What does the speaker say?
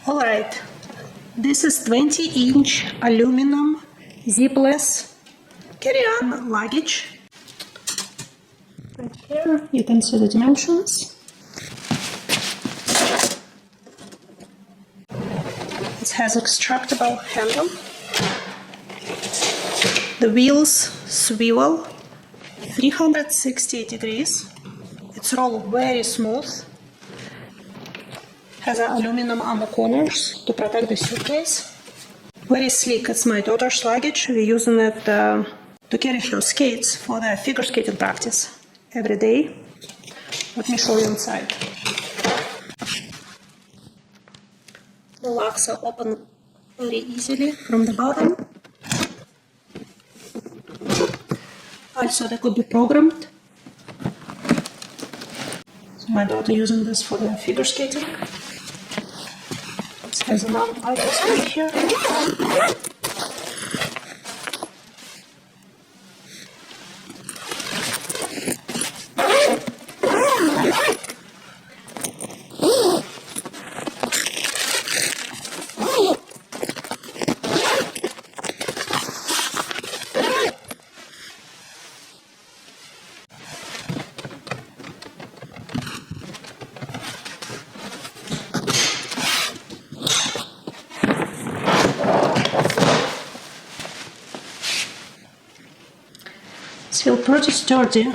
Alright, this is 20-inch aluminum zipless carry-on luggage. Right here you can see the dimensions. It has extractable handle. The wheels swivel 360 degrees. It's rolled very smooth. Has aluminum on the corners to protect the suitcase. Very sleek. It's my daughter's luggage. We're using it to carry her skates for the figure skating practice every day. Let me show you inside. The locks are open very easily from the bottom. Also, they could be programmed. So my daughter using this for the figure skating. It has another items right here. It feels pretty sturdy.